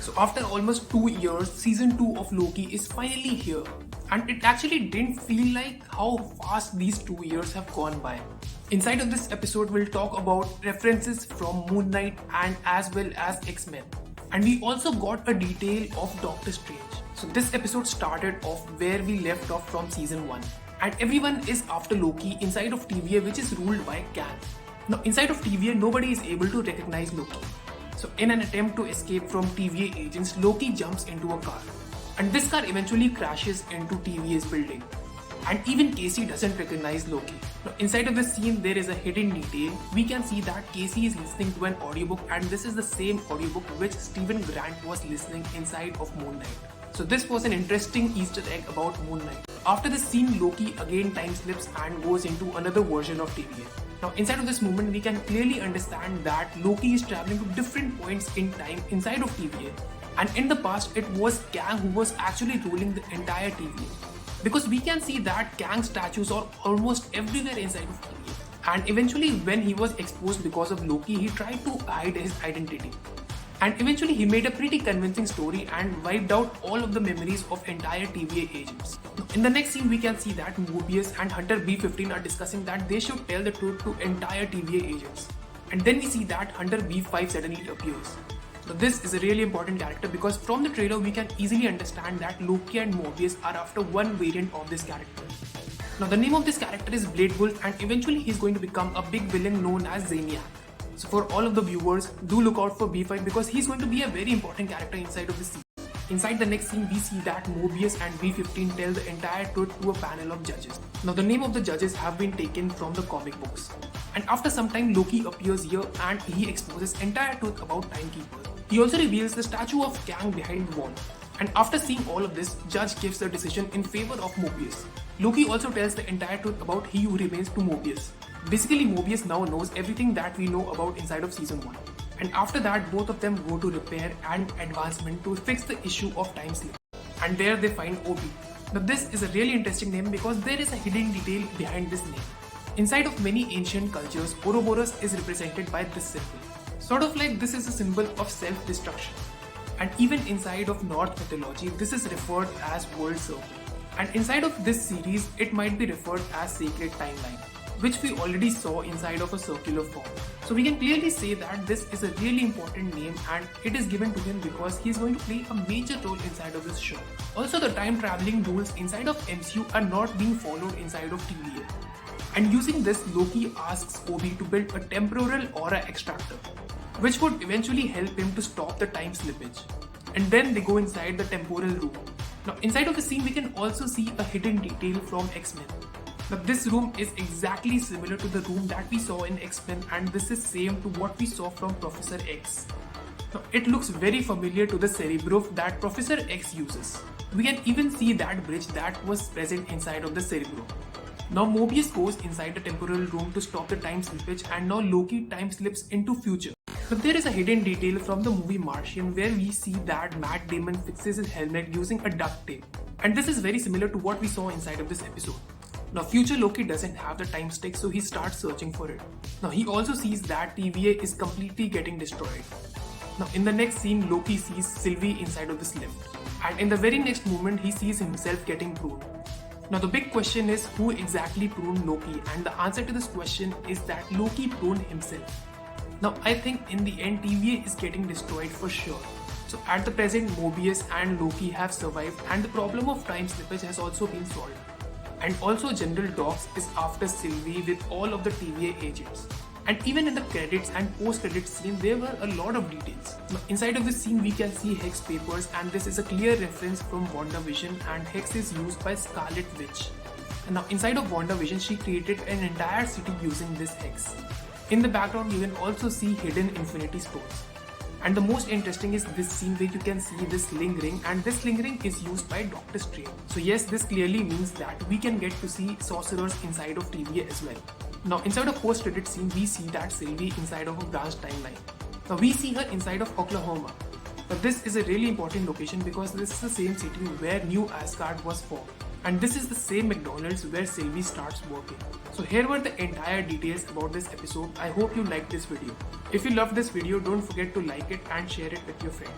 So after almost 2 years, season 2 of Loki is finally here. And it actually didn't feel like how fast these 2 years have gone by. Inside of this episode, we'll talk about references from Moon Knight and as well as X-Men. And we also got a detail of Doctor Strange. So this episode started off where we left off from season 1. And everyone is after Loki inside of TVA, which is ruled by Kang. Now inside of TVA, nobody is able to recognize Loki. So in an attempt to escape from TVA agents, Loki jumps into a car. And this car eventually crashes into TVA's building. And even Casey doesn't recognize Loki. Now inside of this scene, there is a hidden detail. We can see that Casey is listening to an audiobook, and this is the same audiobook which Stephen Grant was listening inside of Moon Knight. So this was an interesting Easter egg about Moon Knight. After this scene, Loki again time slips and goes into another version of TVA. Now inside of this moment, we can clearly understand that Loki is traveling to different points in time inside of TVA. And in the past, it was Kang who was actually ruling the entire TVA. Because we can see that Kang statues are almost everywhere inside of TVA. And eventually when he was exposed because of Loki, he tried to hide his identity. And eventually he made a pretty convincing story and wiped out all of the memories of entire TVA agents. In the next scene, we can see that Mobius and Hunter B15 are discussing that they should tell the truth to entire TVA agents. And then we see that Hunter B5 suddenly appears. So this is a really important character because from the trailer we can easily understand that Loki and Mobius are after one variant of this character. Now the name of this character is Blade Wolf, and eventually he's going to become a big villain known as Zaniac. So for all of the viewers, do look out for B5 because he's going to be a very important character inside of the scene. Inside the next scene, we see that Mobius and B15 tell the entire truth to a panel of judges. Now the name of the judges have been taken from the comic books. And after some time, Loki appears here and he exposes entire truth about Timekeeper. He also reveals the statue of Kang behind the wall. And after seeing all of this, judge gives the decision in favor of Mobius. Loki also tells the entire truth about He Who Remains to Mobius. Basically, Mobius now knows everything that we know about inside of season 1. And after that, both of them go to repair and advancement to fix the issue of time slip. And there they find Obi. Now this is a really interesting name because there is a hidden detail behind this name. Inside of many ancient cultures, Ouroboros is represented by this symbol. Sort of like this is a symbol of self-destruction. And even inside of North mythology, this is referred as World Circle. And inside of this series, it might be referred as Sacred Timeline, which we already saw inside of a circular form. So we can clearly say that this is a really important name and it is given to him because he is going to play a major role inside of this show. Also, the time traveling rules inside of MCU are not being followed inside of TVA. And using this, Loki asks Obi to build a temporal aura extractor, which would eventually help him to stop the time slippage. And then they go inside the temporal room. Now inside of the scene, we can also see a hidden detail from X-Men. Now this room is exactly similar to the room that we saw in X-Men, and this is same to what we saw from Professor X. Now it looks very familiar to the Cerebro that Professor X uses. We can even see that bridge that was present inside of the Cerebro. Now Mobius goes inside the temporal room to stop the time slippage, and now Loki time slips into future. But there is a hidden detail from the movie Martian where we see that Matt Damon fixes his helmet using a duct tape. And this is very similar to what we saw inside of this episode. Now future Loki doesn't have the time stick, so he starts searching for it. Now he also sees that TVA is completely getting destroyed. Now in the next scene, Loki sees Sylvie inside of this lift. And in the very next moment, he sees himself getting pruned. Now the big question is who exactly pruned Loki, and the answer to this question is that Loki pruned himself. Now I think in the end TVA is getting destroyed for sure. So at the present, Mobius and Loki have survived and the problem of time slippage has also been solved. And also General Dox is after Sylvie with all of the TVA agents. And even in the credits and post-credits scene, there were a lot of details. Now inside of this scene, we can see Hex papers, and this is a clear reference from WandaVision, and Hex is used by Scarlet Witch. And now inside of WandaVision, she created an entire city using this Hex. In the background, you can also see hidden Infinity Stones. And the most interesting is this scene where you can see this lingering, and this lingering is used by Doctor Strange. So yes, this clearly means that we can get to see sorcerers inside of TVA as well. Now inside of post-credit scene, we see that Sylvie inside of a branch timeline. Now we see her inside of Oklahoma. Now this is a really important location because this is the same city where New Asgard was formed. And this is the same McDonald's where Sylvie starts working. So here were the entire details about this episode. I hope you liked this video. If you loved this video, don't forget to like it and share it with your friends.